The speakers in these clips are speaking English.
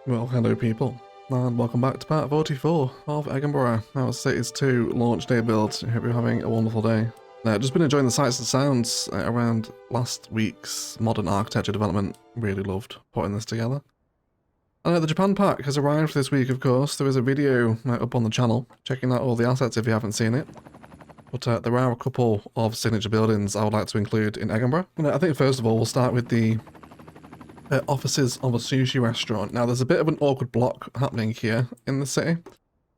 Well, hello people, and welcome back to part 44 of Egginburgh, our Cities 2 launch day build. I hope you're having a wonderful day. Just been enjoying the sights and sounds around last week's modern architecture development. Really loved putting this together. The Japan pack has arrived this week, of course. There is a video up on the channel, checking out all the assets if you haven't seen it. But there are a couple of signature buildings I would like to include in Egginburgh. I think first of all we'll start with the offices of a sushi restaurant. Now there's a bit of an awkward block happening here in the city,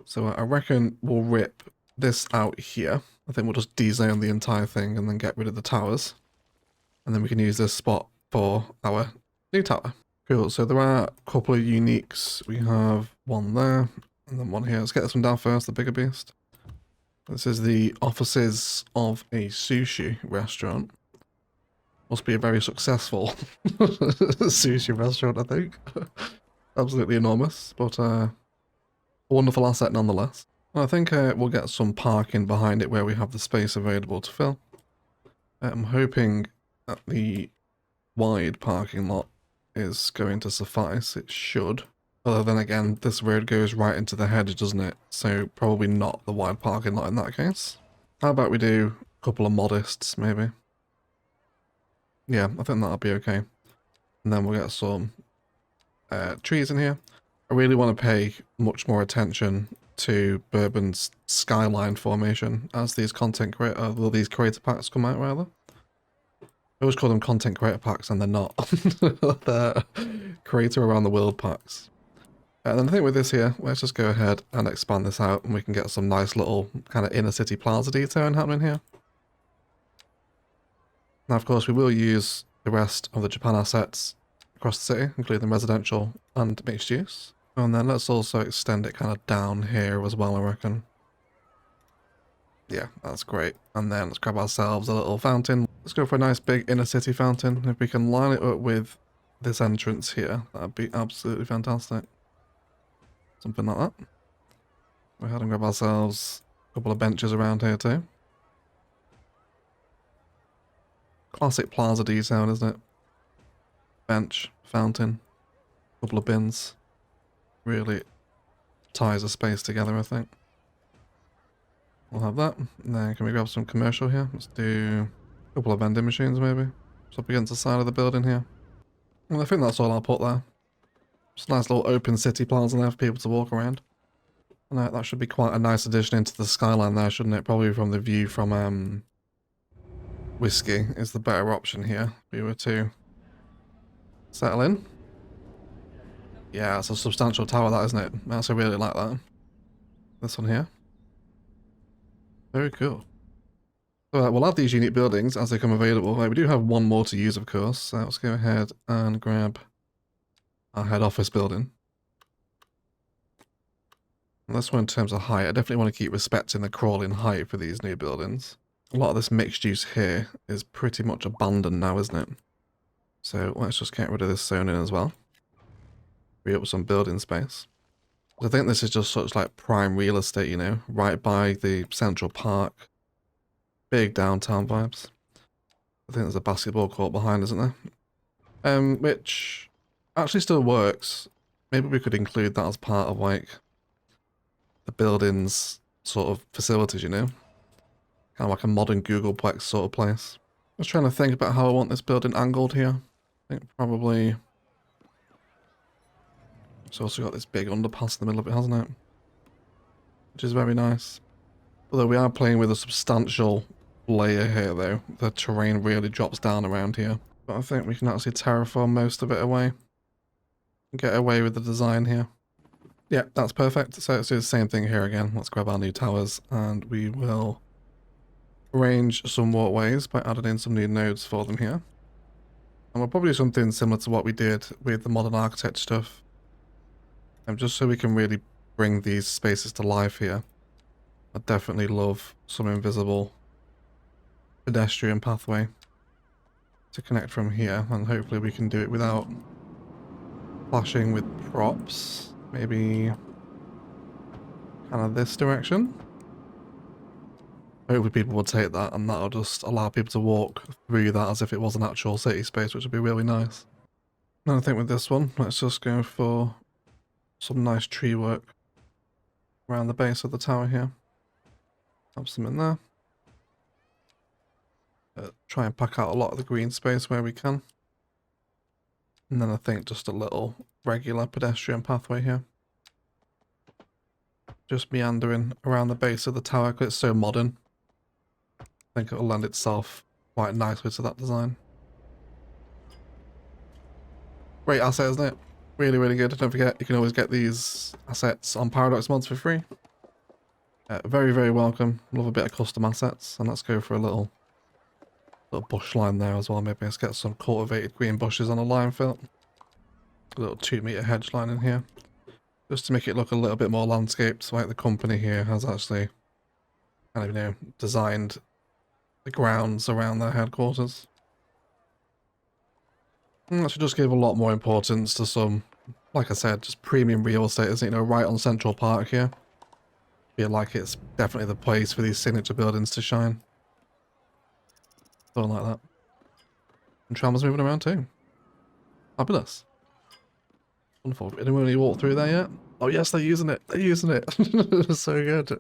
so I reckon we'll rip this out here. I think we'll just dezone the entire thing and then get rid of the towers, and then we can use this spot for our new tower. Cool, so there are a couple of uniques. We have one there and then one here. Let's get this one down first, the bigger beast. This is the offices of a sushi restaurant. Must be a very successful sushi restaurant, I think. Absolutely enormous, but a wonderful asset nonetheless. I think we'll get some parking behind it where we have the space available to fill. I'm hoping that the wide parking lot is going to suffice. It should. Although then again, this road goes right into the hedge, doesn't it? So probably not the wide parking lot in that case. How about we do a couple of modists, maybe? Yeah, I think that'll be okay. And then we'll get some trees in here. I really want to pay much more attention to Bourbon's skyline formation as these these creator packs come out, rather. I always call them content creator packs, and they're not. They're creator around the world packs. And then I think with this here, let's just go ahead and expand this out, and we can get some nice little kind of inner city plaza detailing happening here. Now, of course, we will use the rest of the Japan assets across the city, including residential and mixed use. And then let's also extend it kind of down here as well, I reckon. Yeah, that's great. And then let's grab ourselves a little fountain. Let's go for a nice big inner city fountain. If we can line it up with this entrance here, that'd be absolutely fantastic. Something like that. Go ahead and grab ourselves a couple of benches around here too. Classic plaza design, isn't it? Bench, fountain, couple of bins. Really ties the space together, I think. We'll have that. And then can we grab some commercial here? Let's do a couple of vending machines maybe. Just up against the side of the building here. And I think that's all I'll put there. Just a nice little open city plaza there for people to walk around. And that should be quite a nice addition into the skyline there, shouldn't it? Probably from the view from Whiskey is the better option here. If we were to settle in. Yeah, it's a substantial tower, that, isn't it? I also really like that. This one here. Very cool. So we'll add these unique buildings as they come available. We do have one more to use, of course. So let's go ahead and grab our head office building. And this one, in terms of height, I definitely want to keep respecting the crawling height for these new buildings. A lot of this mixed use here is pretty much abandoned now, isn't it? So let's just get rid of this zoning as well. Free up some building space. I think this is just such like prime real estate, you know, right by the Central Park. Big downtown vibes. I think there's a basketball court behind, isn't there? Which actually still works. Maybe we could include that as part of like the building's sort of facilities, you know? Kind of like a modern Googleplex sort of place. I was trying to think about how I want this building angled here. I think probably... It's also got this big underpass in the middle of it, hasn't it? Which is very nice. Although we are playing with a substantial layer here though. The terrain really drops down around here. But I think we can actually terraform most of it away. Get away with the design here. Yeah, that's perfect. So let's do the same thing here again. Let's grab our new towers and we will arrange some walkways by adding in some new nodes for them here. And we'll probably do something similar to what we did with the modern architect stuff. Just so we can really bring these spaces to life here. I definitely love some invisible pedestrian pathway to connect from here, and hopefully we can do it without clashing with props. Maybe kind of this direction. Hopefully people will take that and that'll just allow people to walk through that as if it was an actual city space, which would be really nice. And I think with this one, let's just go for some nice tree work around the base of the tower here. Have some in there. Try and pack out a lot of the green space where we can. And then I think just a little regular pedestrian pathway here. Just meandering around the base of the tower because it's so modern. I think it'll lend itself quite nicely to that design. Great asset, isn't it? Really, really good. Don't forget, you can always get these assets on Paradox Mods for free. Very, very welcome. Love a bit of custom assets. And let's go for a little bush line there as well. Maybe let's get some cultivated green bushes on a line fill. A little 2-meter hedge line in here. Just to make it look a little bit more landscaped. Like the company here has actually kind of, you know, designed the grounds around their headquarters. And that should just give a lot more importance to some, like I said, just premium real estate, isn't it? You know, right on Central Park here. Feel like it's definitely the place for these signature buildings to shine. Something like that. And trams moving around too. Fabulous. Wonderful. Anyone really walk through there yet? Oh yes, they're using it. They're using it. So good.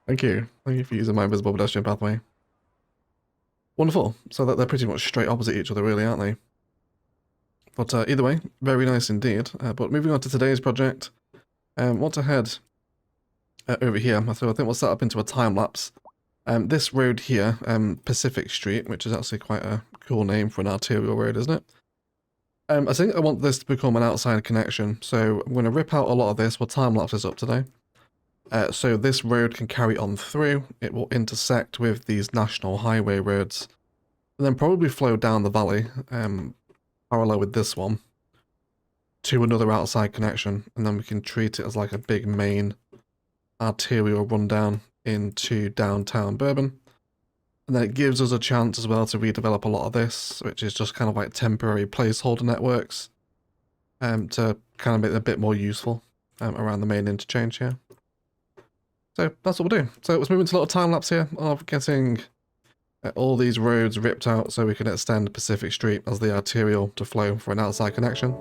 Thank you. Thank you for using my invisible pedestrian pathway. Wonderful. So that they're pretty much straight opposite each other, really, aren't they? But either way, very nice indeed. But moving on to today's project, want to head over here. So I think we'll set up into a time lapse. This road here, Pacific Street, which is actually quite a cool name for an arterial road, isn't it? I think I want this to become an outside connection. So I'm going to rip out a lot of this. We'll time lapse this up today. So this road can carry on through. It will intersect with these national highway roads, and then probably flow down the valley. Parallel with this one to another outside connection, and then we can treat it as like a big main arterial rundown into downtown Bourbon. And then it gives us a chance as well to redevelop a lot of this, which is just kind of like temporary placeholder networks, to kind of make it a bit more useful around the main interchange here. So that's what we'll do. So let's move into a little time lapse here of getting all these roads ripped out so we can extend Pacific Street as the arterial to flow for an outside connection.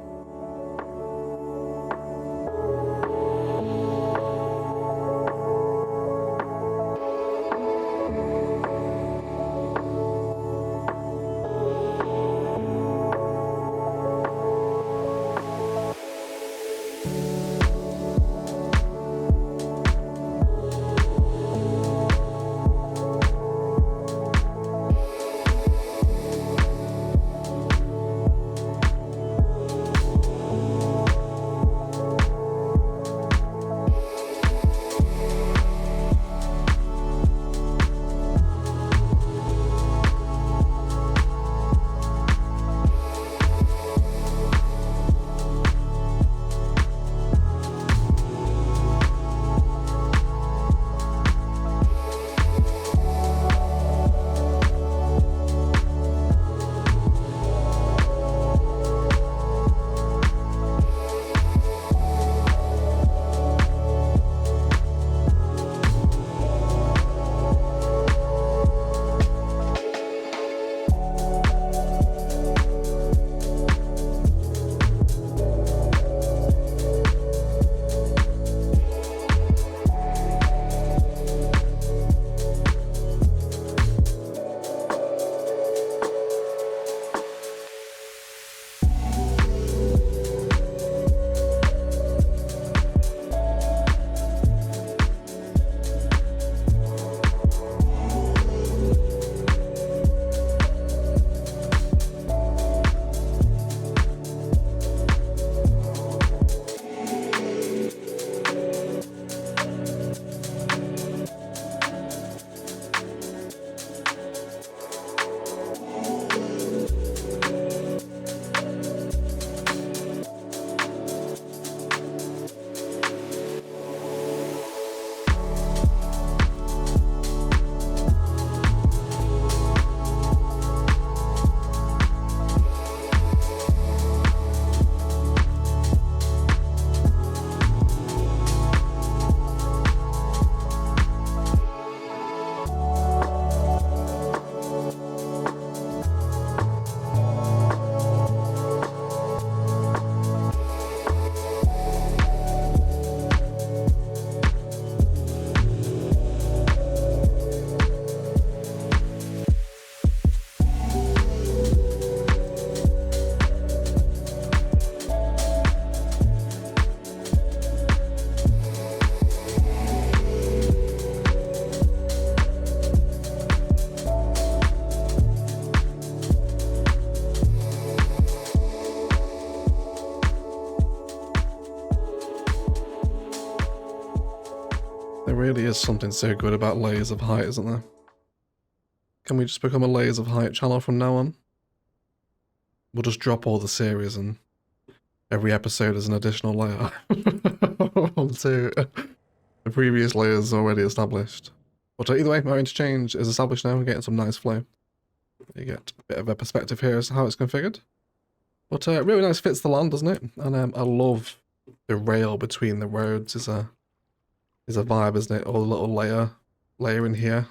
really is something so good about layers of height, isn't there? Can we just become a layers of height channel from now on? We'll just drop all the series and every episode is an additional layer onto the previous layers already established. But either way, our interchange is established now. We're getting some nice flow. You get a bit of a perspective here as to how it's configured. But really nice fits the land, doesn't it? And I love the rail between the roads is a vibe, isn't it? All the little layer in here.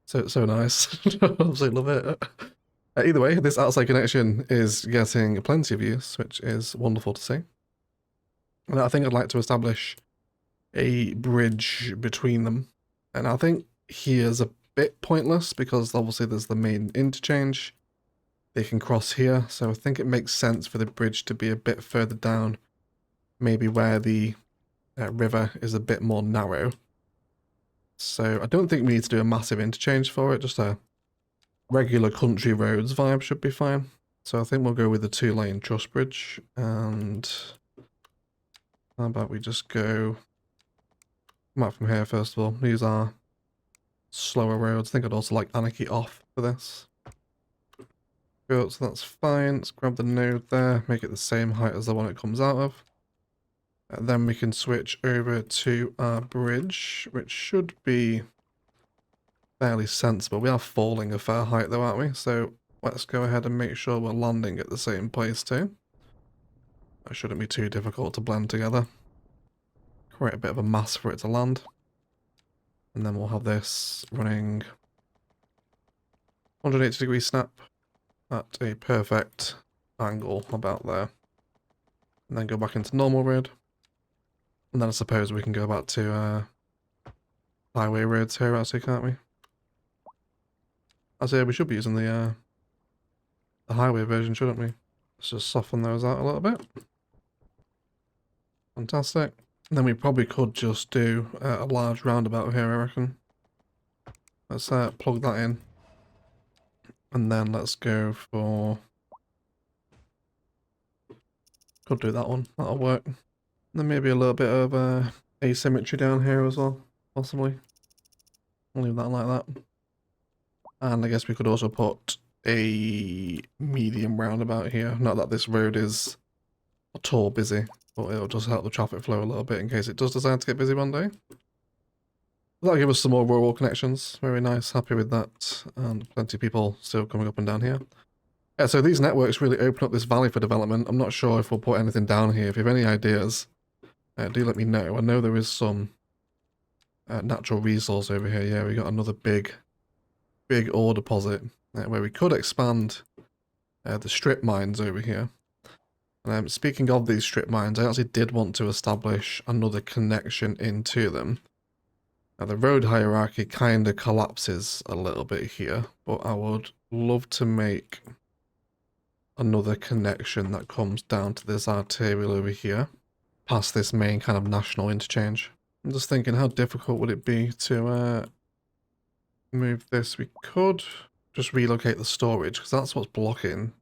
So nice. Absolutely love it. Either way, this outside connection is getting plenty of use, which is wonderful to see. And I think I'd like to establish a bridge between them. And I think here's a bit pointless because obviously there's the main interchange. They can cross here, so I think it makes sense for the bridge to be a bit further down, maybe where the river is a bit more narrow. So I don't think we need to do a massive interchange for it, just a regular country roads vibe should be fine. So I think we'll go with the 2-lane truss bridge, and how about we just go out from here first of all. These are slower roads. I think I'd also like Anarchy off for this. Good, so that's fine. Let's grab the node there, make it the same height as the one it comes out of. And then we can switch over to our bridge, which should be fairly sensible. We are falling a fair height though, aren't we? So let's go ahead and make sure we're landing at the same place too. That shouldn't be too difficult to blend together. Create a bit of a mass for it to land. And then we'll have this running 180-degree snap at a perfect angle about there. And then go back into normal road. And then I suppose we can go back to highway roads here actually, can't we? I say we should be using the highway version, shouldn't we? Let's just soften those out a little bit. Fantastic. And then we probably could just do a large roundabout here, I reckon. Let's plug that in. And then let's go for... Could do that one, that'll work. And then maybe a little bit of asymmetry down here as well, possibly. I'll leave that like that. And I guess we could also put a medium roundabout here. Not that this road is at all busy, but it'll just help the traffic flow a little bit in case it does decide to get busy one day. That'll give us some more rural connections. Very nice, happy with that. And plenty of people still coming up and down here. Yeah, so these networks really open up this valley for development. I'm not sure if we'll put anything down here. If you have any ideas, do let me know. I know there is some natural resource over here. Yeah, we got another big ore deposit where we could expand the strip mines over here. Speaking of these strip mines, I actually did want to establish another connection into them. Now the road hierarchy kind of collapses a little bit here, but I would love to make another connection that comes down to this arterial over here, past this main kind of national interchange. I'm just thinking, how difficult would it be to move this? We could just relocate the storage, because that's what's blocking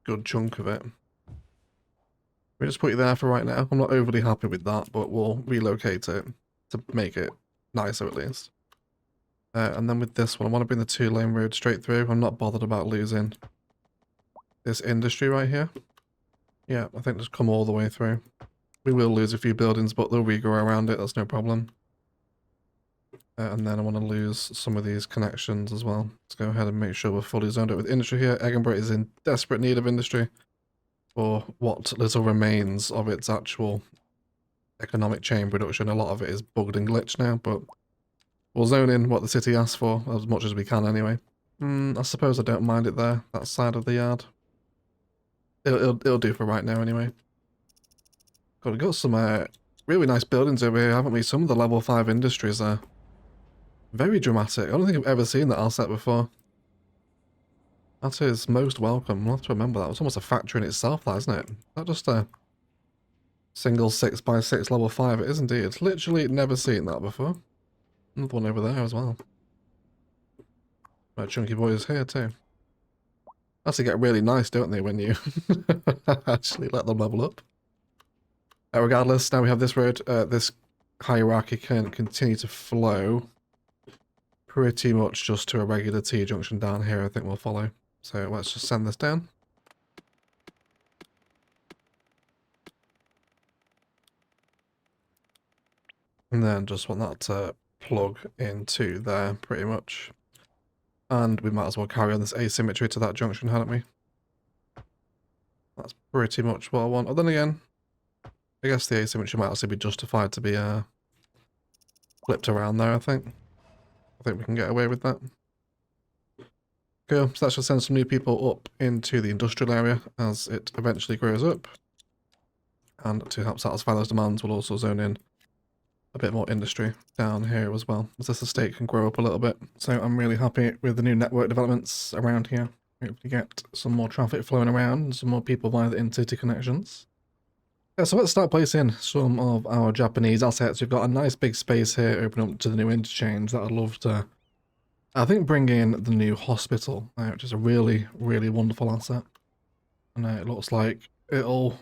a good chunk of it. We just put it there for right now. I'm not overly happy with that, but we'll relocate it to make it nicer at least. And then with this one, I want to bring the 2-lane road straight through. I'm not bothered about losing this industry right here. Yeah, I think just come all the way through. We will lose a few buildings, but they'll regrow around it. That's no problem. And then I want to lose some of these connections as well. Let's go ahead and make sure we're fully zoned out with industry here. Egginburgh is in desperate need of industry for what little remains of its actual economic chain production. A lot of it is bugged and glitched now, but we'll zone in what the city asks for as much as we can anyway. I suppose I don't mind it there, that side of the yard. It'll do for right now anyway. God, we've got some really nice buildings over here, haven't we? Some of the level 5 industries are very dramatic. I don't think I've ever seen that asset before. That is most welcome. We'll have to remember that. It's almost a factory in itself, that, isn't it? Not just a single 6x6 level 5. It is indeed. It's literally never seen that before. Another one over there as well. My chunky boys here too. Actually get really nice, don't they, when you actually let them level up. Regardless, now we have this road, this hierarchy can continue to flow pretty much just to a regular T-junction down here, I think we'll follow. So let's just send this down. And then just want that to plug into there, pretty much. And we might as well carry on this asymmetry to that junction, hadn't we? That's pretty much what I want. But then again, I guess the asymmetry might actually be justified to be flipped around there, I think. I think we can get away with that. Cool, so that should send some new people up into the industrial area as it eventually grows up. And to help satisfy those demands, we'll also zone in a bit more industry down here as well, as this estate can grow up a little bit. So I'm really happy with the new network developments around here. Hopefully get some more traffic flowing around and some more people via the in-city connections. Yeah, so let's start placing some of our Japanese assets. We've got a nice big space here open up to the new interchange that I'd love to, I think, bring in the new hospital, which is a really, really wonderful asset. And it looks like it'll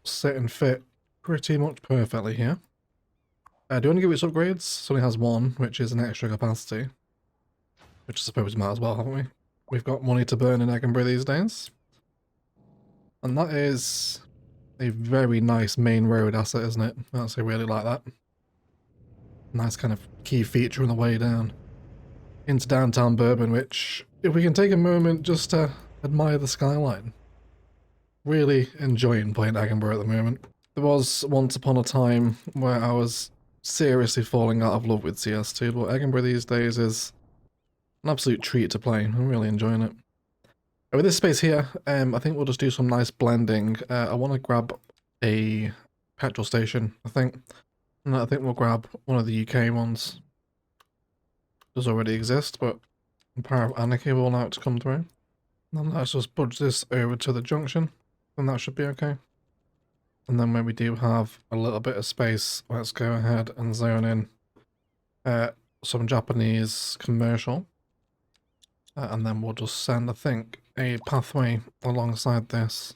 sit and fit pretty much perfectly here. Do you want to give it its upgrades? It only has one, which is an extra capacity. Which I suppose we might as well, haven't we? We've got money to burn in Egginburgh these days. And that is a very nice main road asset, isn't it? I actually really like that. Nice kind of key feature on the way down into downtown Bourbon, which, if we can take a moment just to admire the skyline. Really enjoying playing Egginburgh at the moment. There was once upon a time where I was seriously falling out of love with CS2, but Egginburgh these days is an absolute treat to play. I'm really enjoying it. With this space here, I think we'll just do some nice blending. I want to grab a petrol station, I think. And I think we'll grab one of the UK ones. Does already exist, but Power of Anarchy will allow it to come through. And let's just budge this over to the junction, and that should be okay. And then when we do have a little bit of space, let's go ahead and zone in some Japanese commercial. And then we'll just send, I think, a pathway alongside this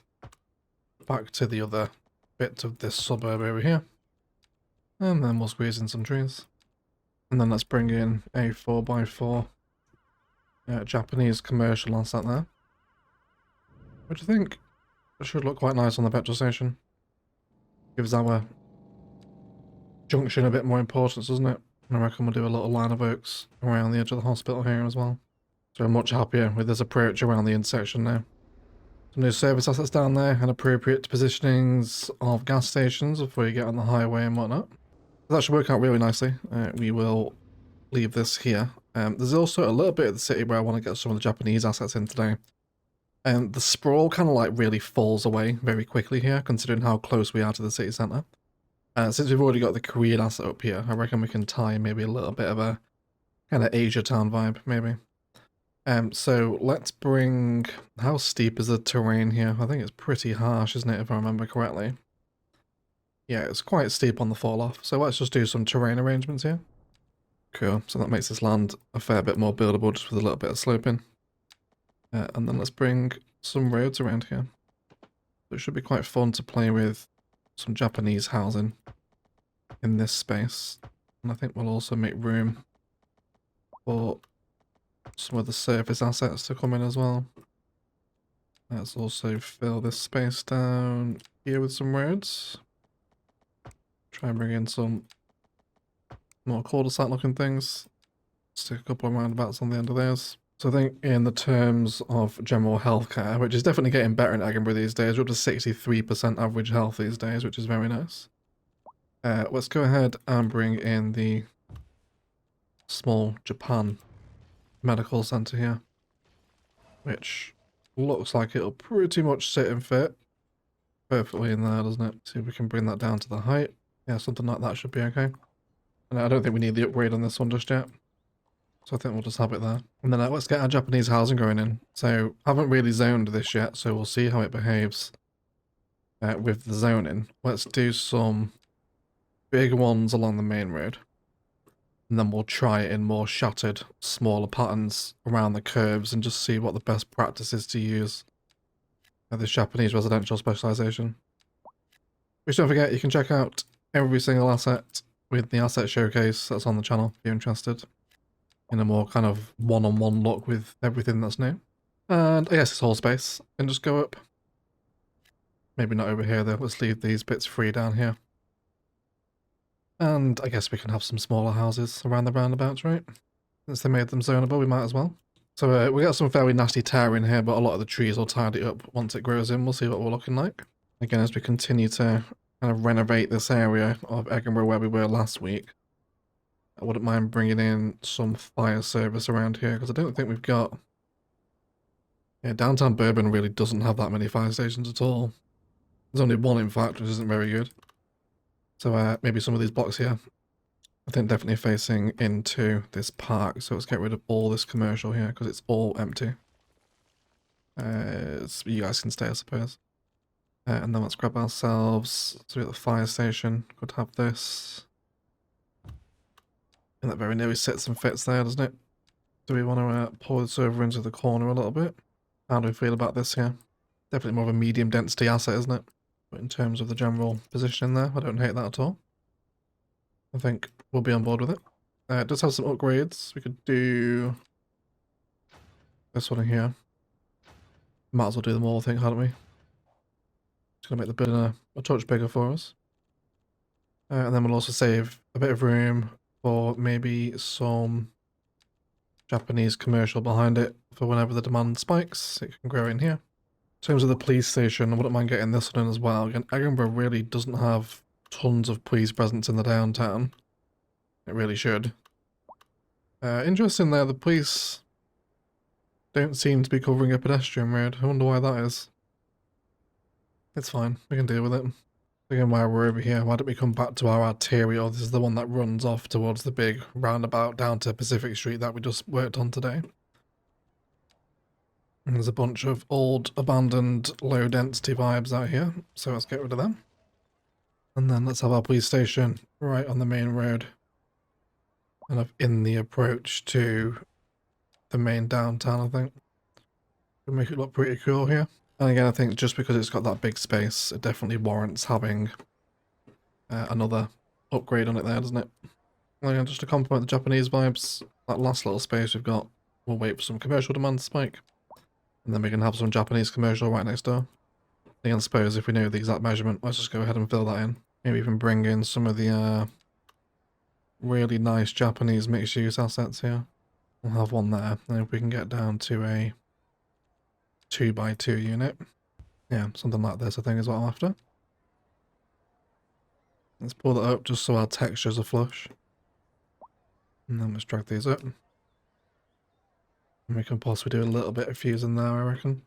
back to the other bit of this suburb over here. And then we'll squeeze in some trees. And then let's bring in a 4x4 Japanese commercial asset there. Which I think should look quite nice on the petrol station. Gives our junction a bit more importance, doesn't it? And I reckon we'll do a little line of oaks around the edge of the hospital here as well. So I'm much happier with this approach around the intersection now. Some new service assets down there and appropriate positionings of gas stations before you get on the highway and whatnot. That should work out really nicely. We will leave this here. There's also a little bit of the city where I want to get some of the Japanese assets in today. The sprawl kind of like really falls away very quickly here, considering how close we are to the city centre. Since we've already got the Korean asset up here, I reckon we can tie maybe a little bit of a kind of Asia town vibe, maybe. So let's bring... How steep is the terrain here? I think it's pretty harsh, isn't it, if I remember correctly? Yeah, it's quite steep on the fall off. So let's just do some terrain arrangements here. Cool, so that makes this land a fair bit more buildable just with a little bit of sloping. And then let's bring some roads around here. It should be quite fun to play with some Japanese housing in this space. And I think we'll also make room for some of the surface assets to come in as well. Let's also fill this space down here with some roads. Try and bring in some more cul-de-sac looking things. Stick a couple of roundabouts on the end of those. So I think in the terms of general healthcare, which is definitely getting better in Egginburgh these days, we're up to 63% average health these days, which is very nice. Let's go ahead and bring in the small Japan medical centre here, which looks like it'll pretty much sit and fit perfectly in there, doesn't it? See if we can bring that down to the height. Yeah, something like that should be okay. And I don't think we need the upgrade on this one just yet. So I think we'll just have it there. And then let's get our Japanese housing going in. So I haven't really zoned this yet, so we'll see how it behaves with the zoning. Let's do some big ones along the main road. And then we'll try it in more shattered, smaller patterns around the curves and just see what the best practice is to use for this Japanese residential specialization. Which don't forget, you can check out every single asset with the asset showcase that's on the channel if you're interested in a more kind of one-on-one look with everything that's new. And I guess it's whole space. And just go up. Maybe not over here though. Let's leave these bits free down here. And I guess we can have some smaller houses around the roundabouts, right? Since they made them zonable, we might as well. So we got some fairly nasty tear in here, but a lot of the trees will tidy up once it grows in. We'll see what we're looking like. Again, as we continue to kind of renovate this area of Egginburgh where we were last week, I wouldn't mind bringing in some fire service around here, because I don't think we've got... Yeah, downtown Bourbon really doesn't have that many fire stations at all. There's only one, in fact, which isn't very good. So maybe some of these blocks here. I think definitely facing into this park, so let's get rid of all this commercial here, because it's all empty. You guys can stay, I suppose. And then let's grab ourselves, so we got the fire station, could have this. And that very nearly sits and fits there, doesn't it? Do we want to pull this over into the corner a little bit? How do we feel about this here? Definitely more of a medium density asset, isn't it? But in terms of the general position there, I don't hate that at all. I think we'll be on board with it. It does have some upgrades. We could do this one in here. Might as well do them all, I think, hadn't we? It's going to make the building a touch bigger for us. And then we'll also save a bit of room for maybe some Japanese commercial behind it for whenever the demand spikes. It can grow in here. In terms of the police station, I wouldn't mind getting this one in as well. Again, Egginburgh really doesn't have tons of police presence in the downtown. It really should. Interesting there, the police don't seem to be covering a pedestrian road. I wonder why that is. It's fine, we can deal with it. Again, while we're over here, why don't we come back to our arterial? This is the one that runs off towards the big roundabout down to Pacific Street that we just worked on today. And there's a bunch of old, abandoned, low-density vibes out here, so let's get rid of them. And then let's have our police station right on the main road, kind of in the approach to the main downtown, I think. We'll make it look pretty cool here. And again, I think just because it's got that big space, it definitely warrants having another upgrade on it there, doesn't it? And again, just to complement the Japanese vibes, that last little space we've got, we'll wait for some commercial demand to spike. And then we can have some Japanese commercial right next door. I suppose if we know the exact measurement, let's just go ahead and fill that in. Maybe even bring in some of the really nice Japanese mixed-use assets here. We'll have one there, and if we can get down to a 2x2 unit. Yeah, something like this I think is what I'm after. Let's pull that up just so our textures are flush. And then let's drag these up. And we can possibly do a little bit of fusing there, I reckon.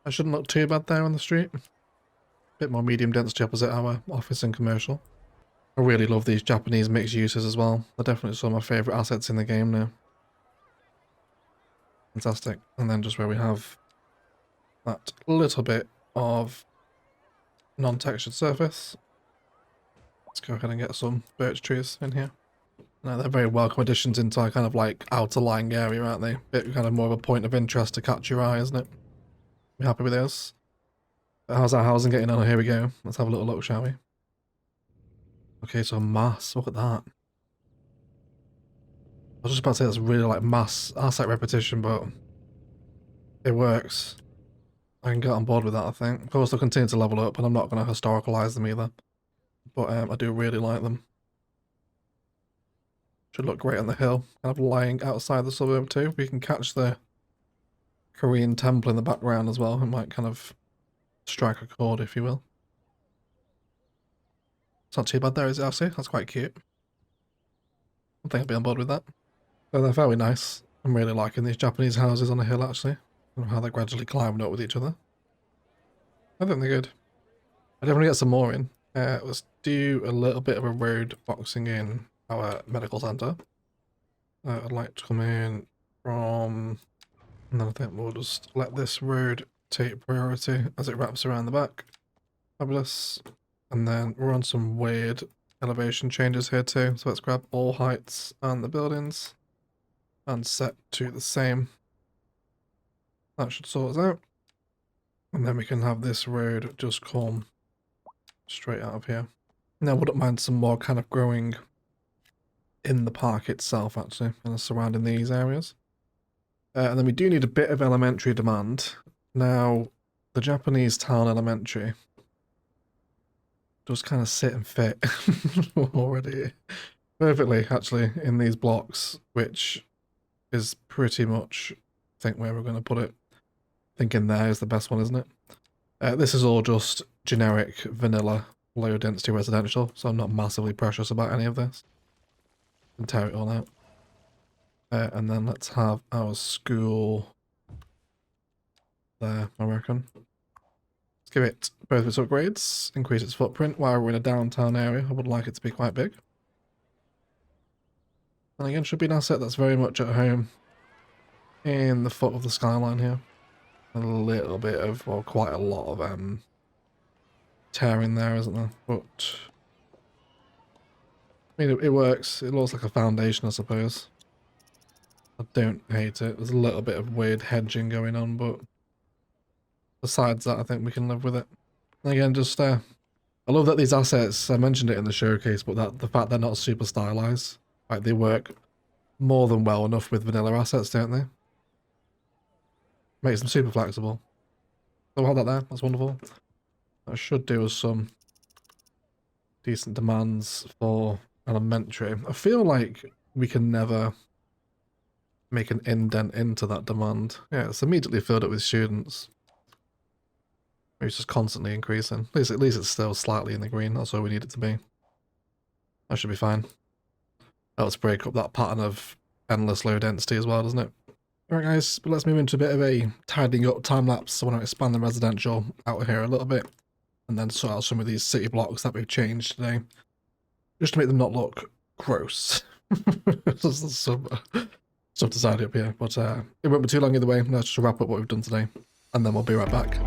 That shouldn't look too bad there on the street. Bit more medium density opposite our office and commercial. I really love these Japanese mixed uses as well. They're definitely some of my favourite assets in the game now. Fantastic. And then just where we have that little bit of non-textured surface, let's go ahead and get some birch trees in here. Now they're very welcome additions into our kind of like outer lying area, aren't they? Bit kind of more of a point of interest to catch your eye, isn't it? You happy with those? How's our housing getting on? Here we go. Let's have a little look, shall we? Okay, so mass. Look at that. I was just about to say that's really like mass asset repetition, but it works. I can get on board with that, I think. Of course, they'll continue to level up, and I'm not going to historicalize them either. But I do really like them. Should look great on the hill. Kind of lying outside the suburb too. We can catch the Korean temple in the background as well. It might kind of strike a chord, if you will. It's not too bad there, is it, actually? That's quite cute. I think I'll be on board with that. So they're very nice. I'm really liking these Japanese houses on the hill, actually. And how they're gradually climbing up with each other. I think they're good. I definitely get some more in. Let's do a little bit of a road boxing in our medical centre. I'd like to come in from... And then I think we'll just let this road take priority as it wraps around the back. Fabulous. And then we're on some weird elevation changes here too. So let's grab all heights and the buildings and set to the same. That should sort us out. And then we can have this road just come straight out of here. Now, I wouldn't mind some more kind of growing in the park itself, actually, and surrounding these areas. And then we do need a bit of elementary demand. Now, the Japanese town elementary does kind of sit and fit already perfectly, actually, in these blocks, which is pretty much, I think, where we're going to put it. I think in there is the best one, isn't it? This is all just generic, vanilla, low density residential, so I'm not massively precious about any of this. And tear it all out. And then let's have our school there, I reckon. Let's give it both its upgrades, increase its footprint while we're in a downtown area. I would like it to be quite big. And again, should be an asset that's very much at home in the foot of the skyline here. A little bit of, well, quite a lot of tearing there, isn't there? But I mean, it works. It looks like a foundation, I suppose. I don't hate it. There's a little bit of weird hedging going on, but besides that, I think we can live with it. And again, just I love that these assets, I mentioned it in the showcase, but that the fact they're not super stylized. Like, they work more than well enough with vanilla assets, don't they? Makes them super flexible. So we'll have that there. That's wonderful. That should do us some decent demands for elementary. I feel like we can never make an indent into that demand. Yeah, it's immediately filled up with students. It's just constantly increasing. At least it's still slightly in the green. That's where we need it to be. That should be fine. Let's break up that pattern of endless low density as well, doesn't it? Alright guys, but let's move into a bit of a tidying up time lapse. I want to expand the residential out here a little bit, and then sort out some of these city blocks that we've changed today, just to make them not look gross. There's some stuff to tidy up here, but it won't be too long either way. Let's just wrap up what we've done today, and then we'll be right back.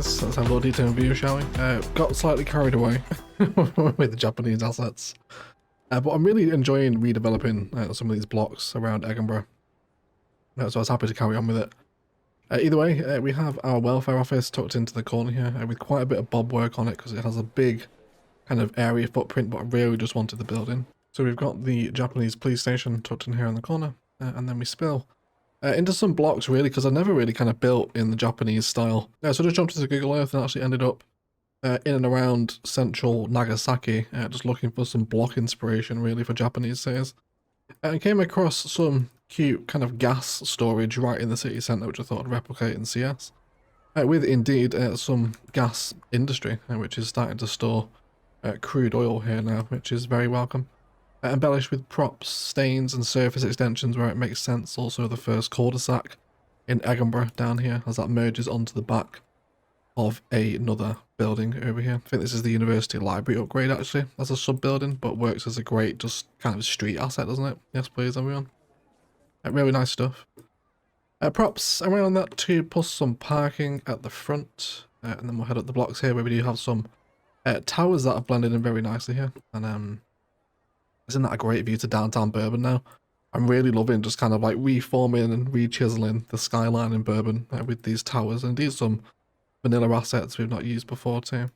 anyways, let's have a little detailed view, shall we? Got slightly carried away with the Japanese assets. But I'm really enjoying redeveloping some of these blocks around Egginburgh. So I was happy to carry on with it. Either way, we have our welfare office tucked into the corner here with quite a bit of bob work on it because it has a big kind of area footprint, but I really just wanted the building. So we've got the Japanese police station tucked in here in the corner, and then we spill into some blocks really because I never really kind of built in the Japanese style. So I just jumped into Google Earth and actually ended up in and around central Nagasaki, just looking for some block inspiration really for Japanese cities. And came across some cute kind of gas storage right in the city centre, which I thought I'd replicate in CS. With indeed some gas industry, which is starting to store crude oil here now, which is very welcome. Embellished with props, stains and surface extensions where it makes sense. Also the first cul-de-sac in Egginburgh down here as that merges onto the back of another building over here. I think this is the university library upgrade actually as a sub-building, but works as a great just kind of street asset, doesn't it? Yes please everyone. Really nice stuff. Props around that too, plus some parking at the front. And then we'll head up the blocks here where we do have some towers that are blended in very nicely here. And isn't that a great view to downtown Bourbon now? I'm really loving just kind of like reforming and re-chiseling the skyline in Bourbon with these towers. And these some vanilla assets we've not used before too.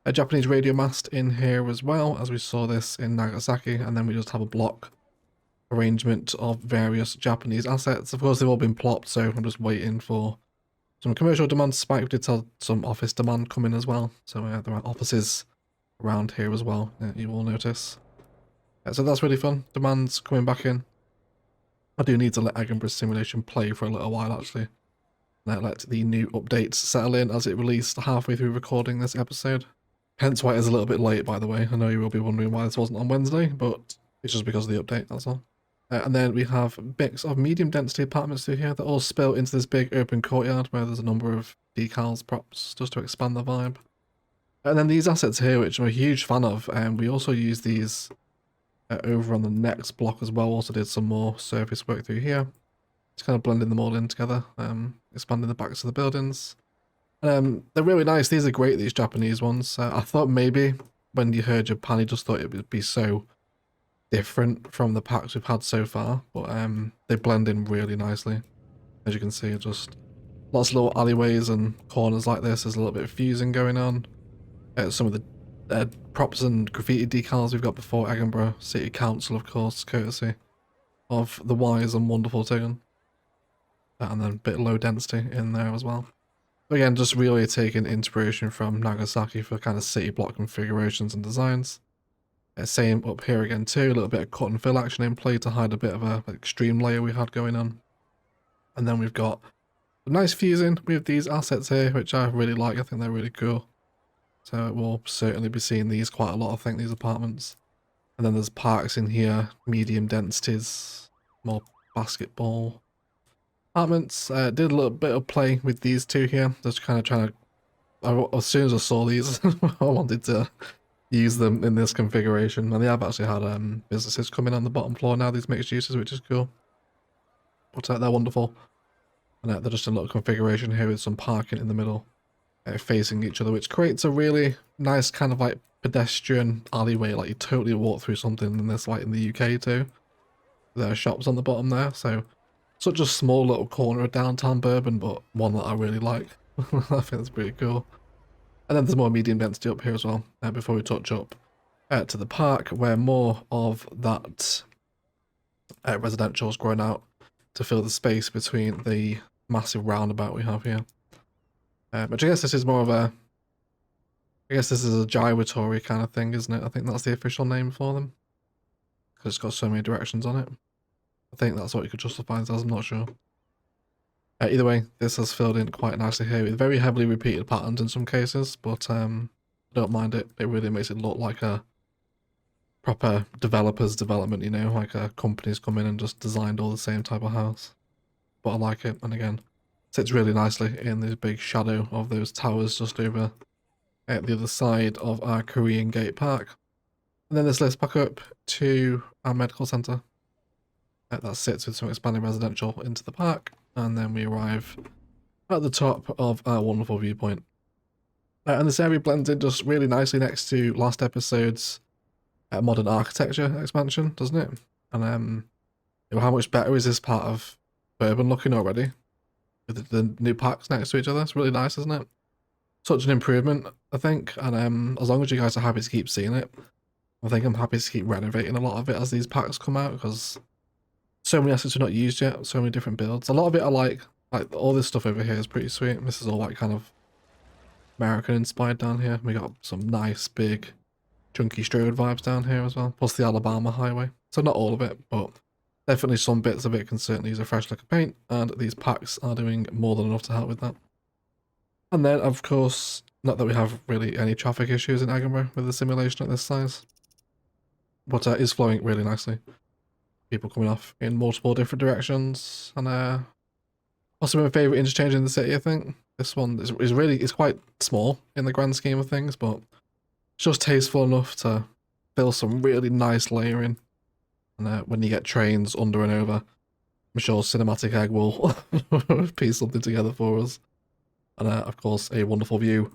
A Japanese radio mast in here as well, as we saw this in Nagasaki. And then we just have a block arrangement of various Japanese assets. Of course, they've all been plopped, so I'm just waiting for some commercial demand to spike. We did tell some office demand coming as well, so there are offices around here as well, you will notice. So that's really fun. Demand's coming back in. I do need to let Egginburgh Simulation play for a little while, actually. Let the new updates settle in as it released halfway through recording this episode. Hence why it is a little bit late, by the way. I know you will be wondering why this wasn't on Wednesday, but it's just because of the update, that's all. And then we have bits of medium density apartments through here that all spill into this big open courtyard where there's a number of decals, props, just to expand the vibe. And then these assets here, which I'm a huge fan of, and we also use these over on the next block as well. Also did some more surface work through here. Just kind of blending them all in together, expanding the backs of the buildings. They're really nice. These are great, these Japanese ones. I thought maybe when you heard Japan, you just thought it would be so different from the packs we've had so far, but they blend in really nicely. As you can see, just lots of little alleyways and corners like this. There's a little bit of fusing going on. Some of the props and graffiti decals we've got before Egginburgh City Council, of course, courtesy of the wise and wonderful Tegan. And then a bit low density in there as well. But again, just really taking inspiration from Nagasaki for kind of city block configurations and designs. Same up here again too, a little bit of cut and fill action in play to hide a bit of a extreme layer we had going on. And then we've got a nice fusing with these assets here, which I really like. I think they're really cool. So we'll certainly be seeing these quite a lot, I think, these apartments. And then there's parks in here, medium densities, more basketball apartments. Did a little bit of play with these two here, just kind of trying to, as soon as I saw these, I wanted to use them in this configuration, and they have actually had businesses coming on the bottom floor now, these mixed uses, which is cool. But they're wonderful, and they're just a little configuration here with some parking in the middle, facing each other, which creates a really nice kind of like pedestrian alleyway, like you totally walk through something in this, like in the UK too. There are shops on the bottom there, so such a small little corner of downtown Bourbon, but one that I really like. I think that's pretty cool. And then there's more medium density up here as well, before we touch up to the park, where more of that residential is grown out to fill the space between the massive roundabout we have here. Which I guess this is more of a, I guess this is a gyratory kind of thing, isn't it? I think that's the official name for them. Because it's got so many directions on it. I think that's what you could justify it as, I'm not sure. Either way, this has filled in quite nicely here with very heavily repeated patterns in some cases, but I don't mind it. It really makes it look like a proper developer's development, you know, like a company's come in and just designed all the same type of house. But I like it, and again, sits really nicely in the big shadow of those towers just over at the other side of our Korean Gate Park. And then this lifts back up to our medical centre. That sits with some expanding residential into the park. And then we arrive at the top of our wonderful viewpoint. And this area blends in just really nicely next to last episode's modern architecture expansion, doesn't it? And you know, how much better is this part of Bourbon looking already? With the new packs next to each other. It's really nice, isn't it? Such an improvement, I think. And as long as you guys are happy to keep seeing it, I think I'm happy to keep renovating a lot of it as these packs come out, because so many assets are not used yet, so many different builds. A lot of it I like all this stuff over here is pretty sweet. This is all like kind of American inspired down here. We got some nice big chunky strode vibes down here as well, plus the Alabama highway. So not all of it, but definitely some bits of it can certainly use a fresh lick of paint, and these packs are doing more than enough to help with that. And then, of course, not that we have really any traffic issues in Egginburgh with a simulation at this size, but it's flowing really nicely. People coming off in multiple different directions, and possibly my favourite interchange in the city, I think. This one is quite small in the grand scheme of things, but it's just tasteful enough to fill some really nice layering. And when you get trains under and over, I'm sure Cinematic Egg will piece something together for us. And of course, a wonderful view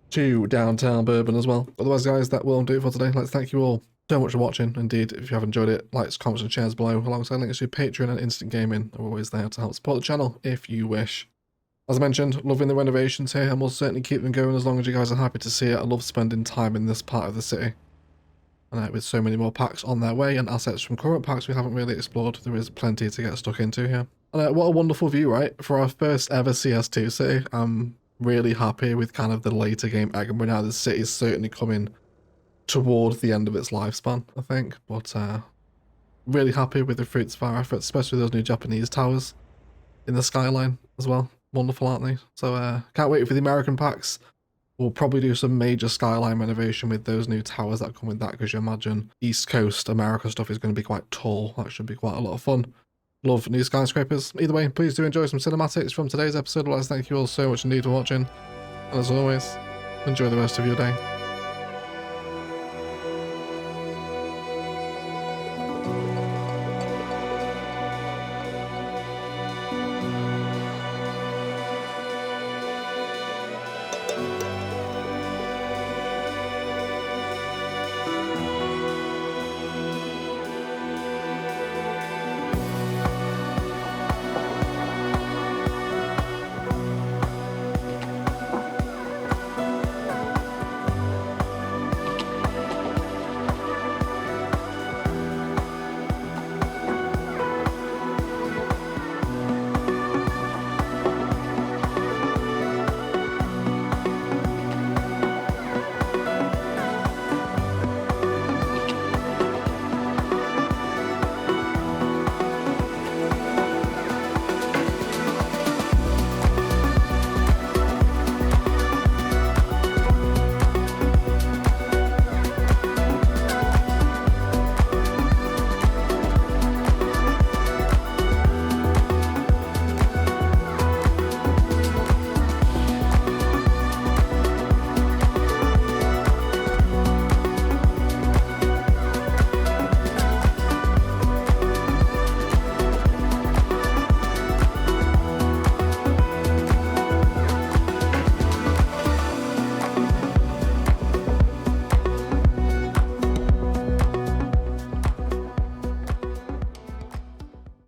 to downtown Bourbon as well. Otherwise, guys, that will do it for today. Let's thank you all so much for watching. Indeed, if you have enjoyed it, likes, comments, and shares below, alongside links to Patreon and Instant Gaming are always there to help support the channel if you wish. As I mentioned, loving the renovations here, and we'll certainly keep them going as long as you guys are happy to see it. I love spending time in this part of the city. And with so many more packs on their way and assets from current packs we haven't really explored, there is plenty to get stuck into here. And what a wonderful view, right? For our first ever CS2 city, I'm really happy with kind of the later game Egginburgh now. The city is certainly coming toward the end of its lifespan, I think. But really happy with the fruits of our efforts, especially those new Japanese towers in the skyline as well. Wonderful, aren't they? So can't wait for the American packs. We'll probably do some major skyline renovation with those new towers that come with that, because you imagine East Coast America stuff is going to be quite tall. That should be quite a lot of fun. Love new skyscrapers. Either way, please do enjoy some cinematics from today's episode. Otherwise, thank you all so much indeed for watching. And as always, enjoy the rest of your day.